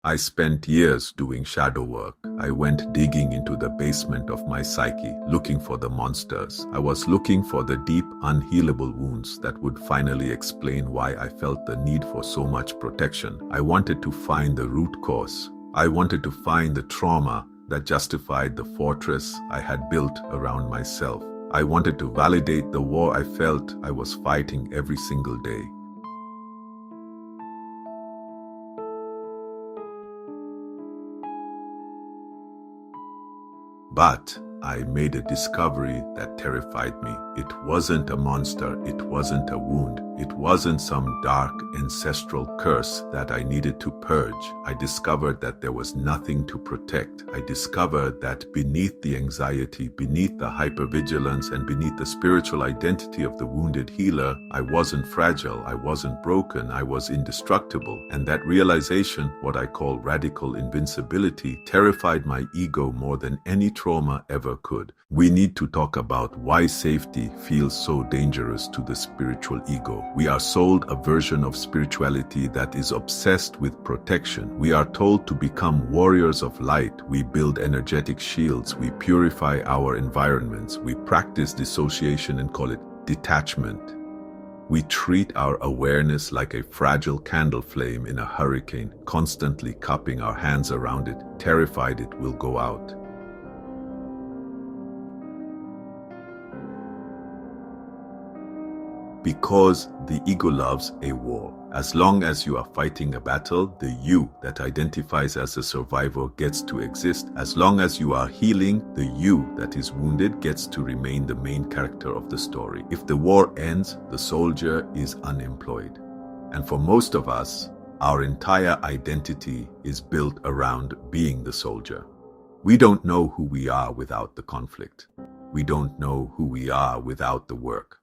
I spent years doing shadow work. I went digging into the basement of my psyche, looking for the monsters. I was looking for the deep, unhealable wounds that would finally explain why I felt the need for so much protection. I wanted to find the root cause. I wanted to find the trauma that justified the fortress I had built around myself. I wanted to validate the war I felt I was fighting every single day. But I made a discovery that terrified me. It wasn't a monster, it wasn't a wound, it wasn't some dark ancestral curse that I needed to purge. I discovered that there was nothing to protect. I discovered that beneath the anxiety, beneath the hypervigilance, and beneath the spiritual identity of the wounded healer, I wasn't fragile, I wasn't broken, I was indestructible. And that realization, what I call radical invincibility, terrified my ego more than any trauma ever could. We need to talk about why safety feels so dangerous to the spiritual ego. We are sold a version of spirituality that is obsessed with protection. We are told to become warriors of light. We build energetic shields. We purify our environments. We practice dissociation and call it detachment. We treat our awareness like a fragile candle flame in a hurricane, constantly cupping our hands around it, terrified it will go out. Because the ego loves a war. As long as you are fighting a battle, the you that identifies as a survivor gets to exist. As long as you are healing, the you that is wounded gets to remain the main character of the story. If the war ends, the soldier is unemployed. And for most of us, our entire identity is built around being the soldier. We don't know who we are without the conflict. We don't know who we are without the work.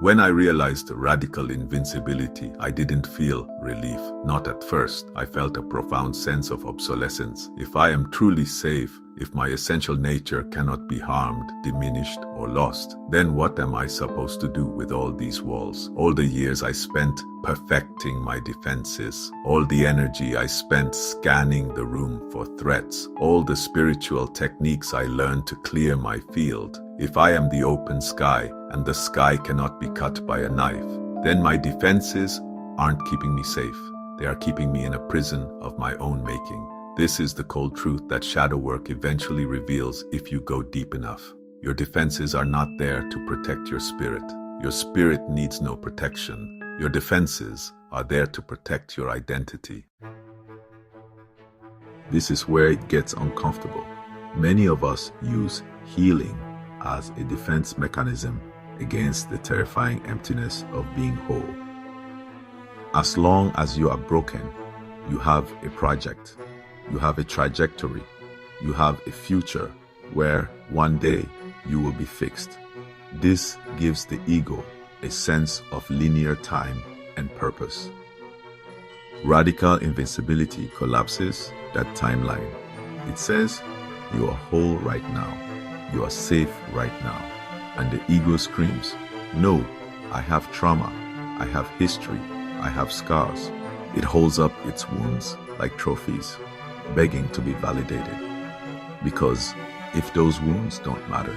When I realized radical invincibility, I didn't feel relief. Not at first. I felt a profound sense of obsolescence. If I am truly safe, if my essential nature cannot be harmed, diminished, or lost, then what am I supposed to do with all these walls? All the years I spent perfecting my defenses, all the energy I spent scanning the room for threats, all the spiritual techniques I learned to clear my field. If I am the open sky, and the sky cannot be cut by a knife, then my defenses aren't keeping me safe. They are keeping me in a prison of my own making. This is the cold truth that shadow work eventually reveals if you go deep enough. Your defenses are not there to protect your spirit. Your spirit needs no protection. Your defenses are there to protect your identity. This is where it gets uncomfortable. Many of us use healing as a defense mechanism against the terrifying emptiness of being whole. As long as you are broken, you have a project, you have a trajectory, you have a future where one day you will be fixed. This gives the ego a sense of linear time and purpose. Radical invincibility collapses that timeline. It says, you are whole right now. You are safe right now. And the ego screams, no, I have trauma, I have history, I have scars. It holds up its wounds like trophies, begging to be validated. Because if those wounds don't matter,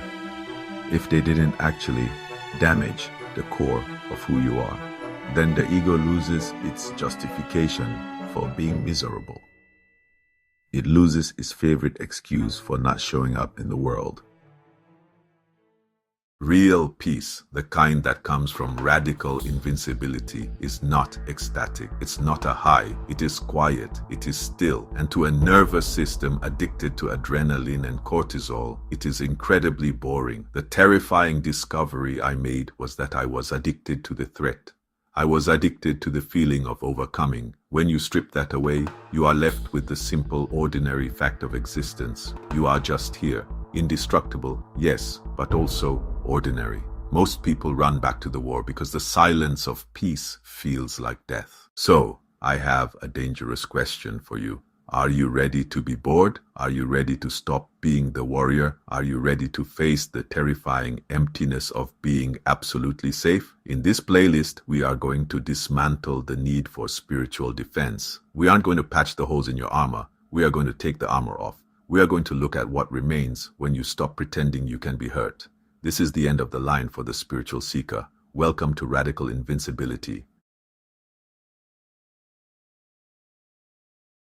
if they didn't actually damage the core of who you are, then the ego loses its justification for being miserable. It loses its favorite excuse for not showing up in the world. Real peace, the kind that comes from radical invincibility, is not ecstatic. It's not a high. It is quiet. It is still. And to a nervous system addicted to adrenaline and cortisol, it is incredibly boring. The terrifying discovery I made was that I was addicted to the threat. I was addicted to the feeling of overcoming. When you strip that away, you are left with the simple, ordinary fact of existence. You are just here. Indestructible, yes, but also ordinary. Most people run back to the war because the silence of peace feels like death. So, I have a dangerous question for you. Are you ready to be bored? Are you ready to stop being the warrior? Are you ready to face the terrifying emptiness of being absolutely safe? In this playlist, we are going to dismantle the need for spiritual defense. We aren't going to patch the holes in your armor. We are going to take the armor off. We are going to look at what remains when you stop pretending you can be hurt. This is the end of the line for the spiritual seeker. Welcome to Radical Invincibility.